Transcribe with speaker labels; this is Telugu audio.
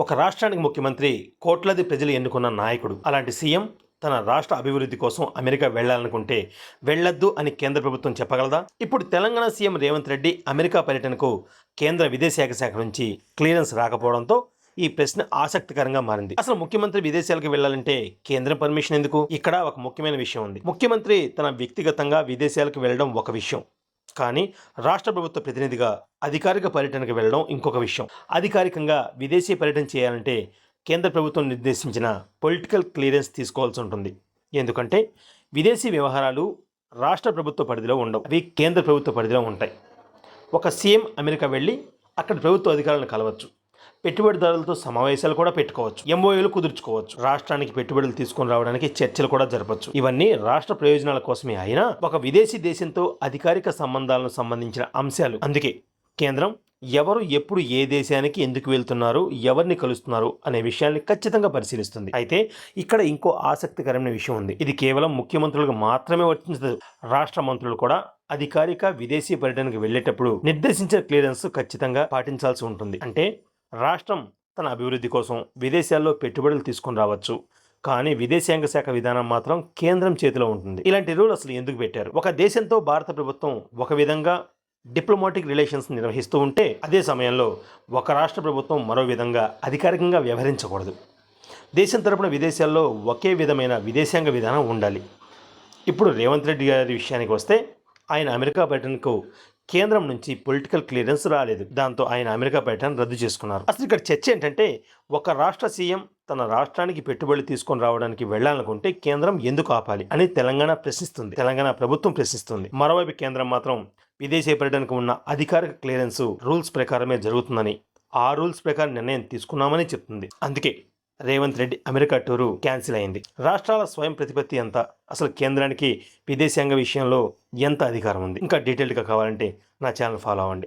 Speaker 1: ఒక రాష్ట్రానికి ముఖ్యమంత్రి కోట్లాది ప్రజలు ఎన్నుకున్న నాయకుడు. అలాంటి సీఎం తన రాష్ట్ర అభివృద్ధి కోసం అమెరికా వెళ్లాలనుకుంటే వెళ్లొద్దు అని కేంద్ర ప్రభుత్వం చెప్పగలదా? ఇప్పుడు తెలంగాణ సీఎం రేవంత్ రెడ్డి అమెరికా పర్యటనకు కేంద్ర విదేశాంగ శాఖ నుంచి క్లియరెన్స్ రాకపోవడంతో ఈ ప్రశ్న ఆసక్తికరంగా మారింది. అసలు ముఖ్యమంత్రి విదేశాలకు వెళ్లాలంటే కేంద్రం పర్మిషన్ ఎందుకు? ఇక్కడ ఒక ముఖ్యమైన విషయం ఉంది. ముఖ్యమంత్రి తన వ్యక్తిగతంగా విదేశాలకు వెళ్లడం ఒక విషయం, కానీ రాష్ట్ర ప్రభుత్వ ప్రతినిధిగా అధికారిక పర్యటనకు వెళ్ళడం ఇంకొక విషయం. అధికారికంగా విదేశీ పర్యటన చేయాలంటే కేంద్ర ప్రభుత్వం నిర్దేశించిన పొలిటికల్ క్లియరెన్స్ తీసుకోవాల్సి ఉంటుంది. ఎందుకంటే విదేశీ వ్యవహారాలు రాష్ట్ర ప్రభుత్వ పరిధిలో ఉండవు, అవి కేంద్ర ప్రభుత్వ పరిధిలో ఉంటాయి. ఒక సీఎం అమెరికా వెళ్ళి అక్కడ ప్రభుత్వ అధికారులను కలవచ్చు, పెట్టుబడిదారులతో సమావేశాలు కూడా పెట్టుకోవచ్చు, ఎంఓఏలు కుదుర్చుకోవచ్చు, రాష్ట్రానికి పెట్టుబడులు తీసుకొని రావడానికి చర్చలు కూడా జరపచ్చు. ఇవన్నీ రాష్ట్ర ప్రయోజనాల కోసమే అయినా ఒక విదేశీ దేశంతో అధికారిక సంబంధాలను సంబంధించిన అంశాలు. అందుకే కేంద్రం ఎవరు ఎప్పుడు ఏ దేశానికి ఎందుకు వెళ్తున్నారు, ఎవరిని కలుస్తున్నారు అనే విషయాన్ని ఖచ్చితంగా పరిశీలిస్తుంది. అయితే ఇక్కడ ఇంకో ఆసక్తికరమైన విషయం ఉంది. ఇది కేవలం ముఖ్యమంత్రులకు మాత్రమే వర్తించదు. రాష్ట్ర మంత్రులు కూడా అధికారిక విదేశీ పర్యటనకు వెళ్ళేటప్పుడు నిర్దేశించిన క్లియరెన్స్ ఖచ్చితంగా పాటించాల్సి ఉంటుంది. అంటే రాష్ట్రం తన అభివృద్ధి కోసం విదేశాల్లో పెట్టుబడులు తీసుకొని రావచ్చు, కానీ విదేశాంగ శాఖ విధానం మాత్రం కేంద్రం చేతిలో ఉంటుంది. ఇలాంటి రూల్ అసలు ఎందుకు పెట్టారు? ఒక దేశంతో భారత ప్రభుత్వం ఒక విధంగా డిప్లొమాటిక్ రిలేషన్స్ నిర్వహిస్తూ ఉంటే, అదే సమయంలో ఒక రాష్ట్ర ప్రభుత్వం మరో విధంగా అధికారికంగా వ్యవహరించకూడదు. దేశం తరపున విదేశాల్లో ఒకే విధమైన విదేశాంగ విధానం ఉండాలి. ఇప్పుడు రేవంత్ రెడ్డి గారి విషయానికి వస్తే, ఆయన అమెరికా పర్యటనకు కేంద్రం నుంచి పొలిటికల్ క్లియరెన్స్ రాలేదు. దాంతో ఆయన అమెరికా పర్యటన రద్దు చేసుకున్నారు. అసలు ఇక్కడ చర్చ ఏంటంటే, ఒక రాష్ట్ర సీఎం తన రాష్ట్రానికి పెట్టుబడులు తీసుకొని రావడానికి వెళ్లాలనుకుంటే కేంద్రం ఎందుకు ఆపాలి అని తెలంగాణ ప్రశ్నిస్తుంది, తెలంగాణ ప్రభుత్వం ప్రశ్నిస్తుంది. మరోవైపు కేంద్రం మాత్రం విదేశీ పర్యటనకు ఉన్న అధికారిక క్లియరెన్స్ రూల్స్ ప్రకారమే జరుగుతుందని, ఆ రూల్స్ ప్రకారం నిర్ణయం తీసుకున్నామని చెప్తుంది. అందుకే Revanth Reddy America tour cancel అయింది. రాష్ట్రాల స్వయం ప్రతిపత్తి ఎంత? అసలు కేంద్రానికి విదేశాంగ విషయంలో ఎంత అధికారం ఉంది? ఇంకా డీటెయిల్గా కావాలంటే నా ఛానల్ ఫాలో అవ్వండి.